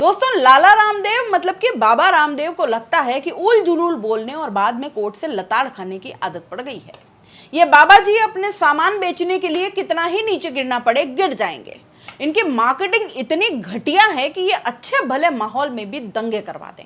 दोस्तों, लाला रामदेव मतलब कि बाबा रामदेव को लगता है कि उल जुलूल बोलने और बाद में कोर्ट से लताड़ खाने की आदत पड़ गई है। ये बाबा जी अपने सामान बेचने के लिए कितना ही नीचे गिरना पड़े गिर जाएंगे। इनकी मार्केटिंग इतनी घटिया है कि ये अच्छे भले माहौल में भी दंगे करवा दें।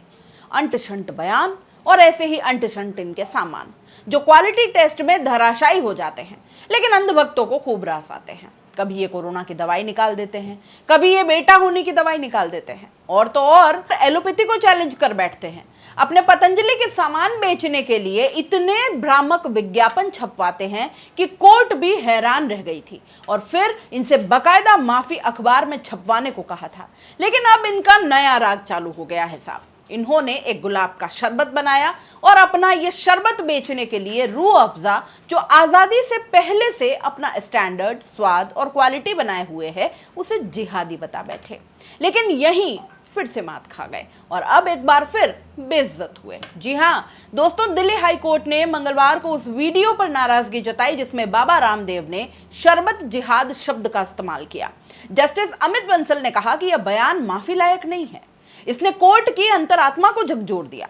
अंट शंट बयान और ऐसे ही अंट शंट इनके सामान जो क्वालिटी टेस्ट में धराशायी हो जाते हैं, लेकिन अंधभक्तों को खूब रास आते हैं। कभी ये कोरोना की दवाई निकाल देते हैं, कभी ये बेटा होने की दवाई निकाल देते हैं, और तो और एलोपैथी को चैलेंज कर बैठते हैं। अपने पतंजलि के सामान बेचने के लिए इतने भ्रामक विज्ञापन छपवाते हैं कि कोर्ट भी हैरान रह गई थी और फिर इनसे बकायदा माफी अखबार में छपवाने को कहा था। लेकिन अब इनका नया राग चालू हो गया है साहब। इन्होंने एक गुलाब का शरबत बनाया और अपना ये शरबत बेचने के लिए रूह अफ़ज़ा, जो आज़ादी से पहले से अपना स्टैंडर्ड, स्वाद और क्वालिटी बनाए हुए है, उसे जिहादी बता बैठे। लेकिन यहीं फिर से मात खा गए और अब एक बार फिर बेइज्जत हुए। जी हाँ दोस्तों, दिल्ली हाई कोर्ट ने मंगलवार को उस वीडियो पर नाराजगी जताई जिसमें बाबा रामदेव ने शरबत जिहाद शब्द का इस्तेमाल किया। जस्टिस अमित बंसल ने कहा कि यह बयान माफी लायक नहीं है। इसने कोर्ट की अंतरात्मा को झकझोर दिया।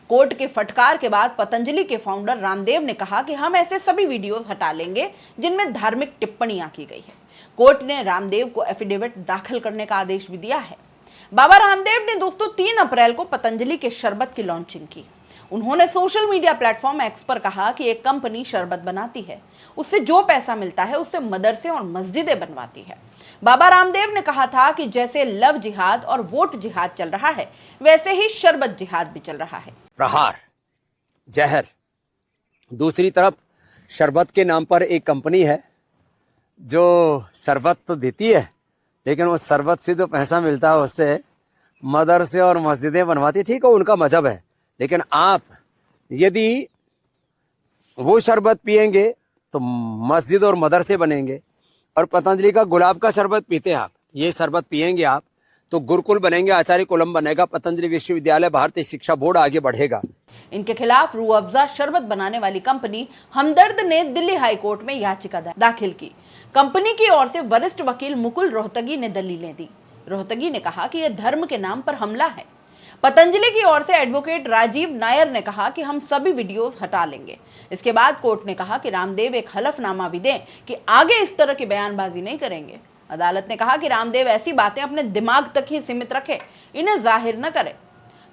कोर्ट के फटकार के बाद पतंजलि के फाउंडर रामदेव ने कहा कि हम ऐसे सभी वीडियोस हटा लेंगे जिनमें धार्मिक टिप्पणियां की गई है। कोर्ट ने रामदेव को एफिडेविट दाखिल करने का आदेश भी दिया है। बाबा रामदेव ने दोस्तों 3 अप्रैल को पतंजलि के शरबत की लॉन्चिंग की। उन्होंने सोशल मीडिया प्लेटफॉर्म एक्स पर कहा कि एक कंपनी शरबत बनाती है, उससे जो पैसा मिलता है उससे मदरसे और मस्जिदें बनवाती है। बाबा रामदेव ने कहा था कि जैसे लव जिहाद और वोट जिहाद चल रहा है, वैसे ही शरबत जिहाद भी चल रहा है। प्रहार, जहर। दूसरी तरफ शरबत के नाम पर एक कंपनी है जो शरबत तो देती है, लेकिन उस शरबत से जो पैसा मिलता है उससे मदरसे और मस्जिदें बनवाती है। ठीक है, उनका मजहब है, लेकिन आप यदि वो शरबत पिएंगे तो मस्जिद और मदरसे बनेंगे, और पतंजलि का गुलाब का शरबत पीते हैं आप, ये शरबत पिएंगे आप तो गुरुकुल बनेंगे, आचार्य कुलम बनेगा, पतंजलि विश्वविद्यालय, भारतीय शिक्षा बोर्ड आगे बढ़ेगा। इनके खिलाफ रूह अफ़ज़ा शरबत बनाने वाली कंपनी हमदर्द ने दिल्ली हाई कोर्ट में याचिका दाखिल की। कंपनी की ओर से वरिष्ठ वकील मुकुल रोहतगी ने दलीलें दी। रोहतगी ने कहा कि यह धर्म के नाम पर हमला है। पतंजलि की ओर से एडवोकेट राजीव नायर ने कहा कि हम सभी वीडियोस हटा लेंगे। इसके बाद कोर्ट ने कहा कि रामदेव एक हलफनामा भी दें कि आगे इस तरह की बयानबाजी नहीं करेंगे। अदालत ने कहा कि रामदेव ऐसी बातें अपने दिमाग तक ही सीमित रखे, इन्हें जाहिर न करे।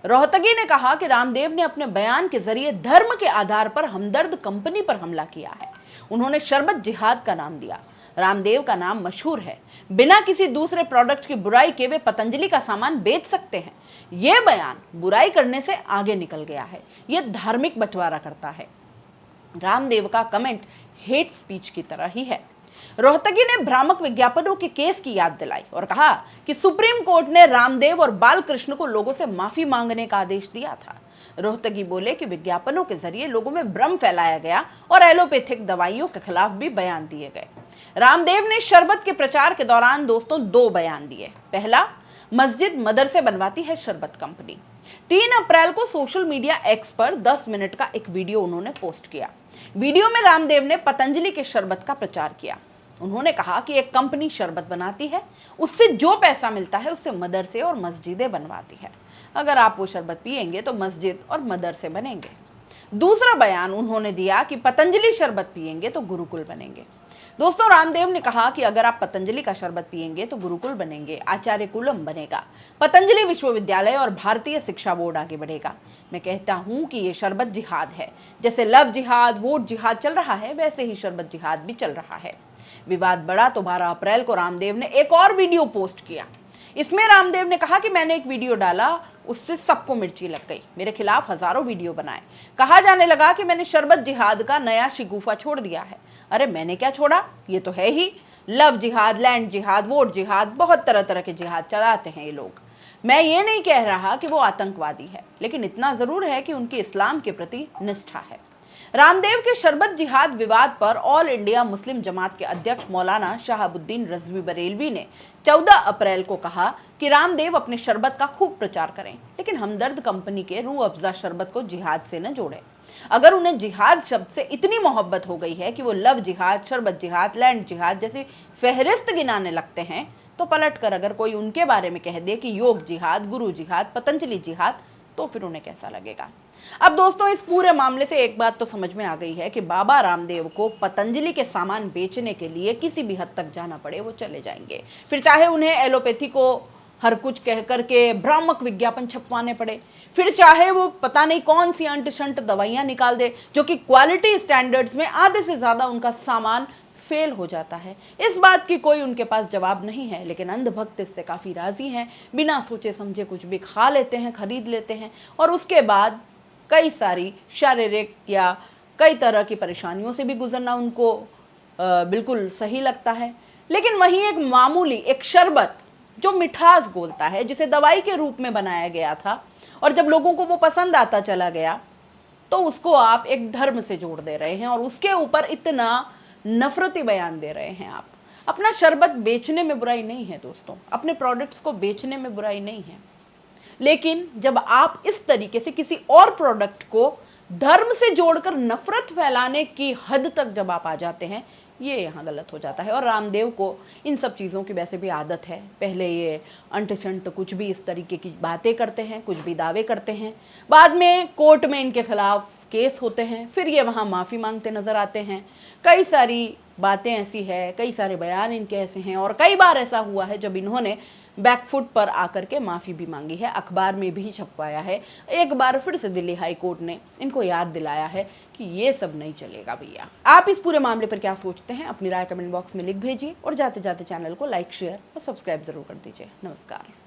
रोहतगी ने कहा कि रामदेव ने अपने बयान के जरिए धर्म के आधार पर हमदर्द कंपनी पर हमला किया है। उन्होंने शरबत जिहाद का नाम दिया। रामदेव का नाम मशहूर है, बिना किसी दूसरे प्रोडक्ट की बुराई के वे पतंजलि का सामान बेच सकते हैं। यह बयान बुराई करने से आगे निकल गया है, यह धार्मिक बंटवारा करता है। रामदेव का कमेंट हेट स्पीच की तरह ही है। रोहतगी ने भ्रामक विज्ञापनों के केस की याद दिलाई और कहा कि सुप्रीम कोर्ट ने रामदेव और बालकृष्ण को लोगों से माफी मांगने का आदेश दिया था। रोहतगी बोले कि विज्ञापनों के जरिए लोगों में भ्रम फैलाया गया और एलोपैथिक दवाइयों के खिलाफ भी बयान दिए गए। रामदेव ने शरबत के प्रचार के दौरान दोस्तों 2 बयान दिए। पहला, मस्जिद मदरसे बनवाती है शरबत कंपनी। 3 अप्रैल को सोशल मीडिया एक्स पर 10 मिनट का एक वीडियो उन्होंने पोस्ट किया। वीडियो में रामदेव ने पतंजलि के शरबत का प्रचार किया। उन्होंने कहा कि एक कंपनी शरबत बनाती है, उससे जो पैसा मिलता है उससे मदरसे और मस्जिदें बनवाती है। अगर आप वो शरबत पिएंगे तो मस्जिद और मदरसे बनेंगे। दूसरा बयान उन्होंने दिया कि पतंजलि शरबत पिएंगे तो गुरुकुल बनेंगे। दोस्तों, रामदेव ने कहा कि अगर आप पतंजलि का शरबत पिएंगे तो गुरुकुल बनेंगे, आचार्य कुलम बनेगा, पतंजलि विश्वविद्यालय और भारतीय शिक्षा बोर्ड आगे बढ़ेगा। मैं कहता हूं कि ये शरबत जिहाद है। जैसे लव जिहाद, वोट जिहाद चल रहा है, वैसे ही शरबत जिहाद भी चल रहा है। विवाद बढ़ा तो 12 अप्रैल को रामदेव ने एक और वीडियो पोस्ट किया। इसमें रामदेव ने कहा कि मैंने एक वीडियो डाला, उससे सबको मिर्ची लग गई, मेरे खिलाफ हजारों वीडियो बनाए। कहा जाने लगा कि मैंने शरबत जिहाद का नया शिगुफा छोड़ दिया है। अरे मैंने क्या छोड़ा, ये तो है ही लव जिहाद, लैंड जिहाद, वोट जिहाद, बहुत तरह तरह के जिहाद चलाते हैं ये लोग। मैं ये नहीं कह रहा कि वो आतंकवादी है, लेकिन इतना जरूर है कि उनकी इस्लाम के प्रति निष्ठा है। रामदेव के शरबत जिहाद विवाद पर ऑल इंडिया मुस्लिम जमात के अध्यक्ष मौलाना शहाबुद्दीन रज़वी बरेलवी ने 14 अप्रैल को कहा कि रामदेव अपने शरबत का खूब प्रचार करें, लेकिन हमदर्द कंपनी के रूह अफ़ज़ा शरबत को जिहाद से न जोड़ें। अगर उन्हें जिहाद शब्द से इतनी मोहब्बत हो गई है कि वो लव जिहाद, शरबत जिहाद, लैंड जिहाद जैसी फहरिस्त गिनाने लगते हैं, तो पलट कर अगर कोई उनके बारे में कह दे कि योग जिहाद, गुरु जिहाद, पतंजलि जिहाद, तो फिर उन्हें कैसा लगेगा। अब दोस्तों, इस पूरे मामले से एक बात तो समझ में आ गई है कि बाबा रामदेव को पतंजलि के सामान बेचने के लिए किसी भी हद तक जाना पड़े वो चले जाएंगे, फिर चाहे उन्हें एलोपैथी को हर कुछ कह करके भ्रामक विज्ञापन छपवाने पड़े, फिर चाहे वो पता नहीं कौन सी अंट शंट दवाइयां निकाल दे जो कि क्वालिटी स्टैंडर्ड्स में आधे से ज्यादा उनका सामान फेल हो जाता है। इस बात की कोई उनके पास जवाब नहीं है, लेकिन अंधभक्त इससे काफी राजी हैं, बिना सोचे समझे कुछ भी खा लेते हैं, खरीद लेते हैं और उसके बाद कई सारी शारीरिक या कई तरह की परेशानियों से भी गुजरना उनको बिल्कुल सही लगता है। लेकिन वहीं एक मामूली एक शरबत जो मिठास घोलता है, जिसे दवाई के रूप में बनाया गया था और जब लोगों को वो पसंद आता चला गया, तो उसको आप एक धर्म से जोड़ दे रहे हैं और उसके ऊपर इतना नफरती बयान दे रहे हैं आप। अपना शरबत बेचने में बुराई नहीं है दोस्तों, अपने प्रोडक्ट्स को बेचने में बुराई नहीं है, लेकिन जब आप इस तरीके से किसी और प्रोडक्ट को धर्म से जोड़कर नफरत फैलाने की हद तक जब आप आ जाते हैं, ये यहाँ गलत हो जाता है। और रामदेव को इन सब चीज़ों की वैसे भी आदत है, पहले ये अंट शंट कुछ भी इस तरीके की बातें करते हैं, कुछ भी दावे करते हैं, बाद में कोर्ट में इनके खिलाफ केस होते हैं, फिर ये वहाँ माफ़ी मांगते नजर आते हैं। कई सारी बातें ऐसी है, कई सारे बयान इनके ऐसे हैं और कई बार ऐसा हुआ है जब इन्होंने बैकफुट पर आकर के माफ़ी भी मांगी है, अखबार में भी छपवाया है। एक बार फिर से दिल्ली हाई कोर्ट ने इनको याद दिलाया है कि ये सब नहीं चलेगा भैया। आप इस पूरे मामले पर क्या सोचते हैं, अपनी राय कमेंट बॉक्स में लिख भेजिए और जाते जाते चैनल को लाइक, शेयर और सब्सक्राइब जरूर कर दीजिए। नमस्कार।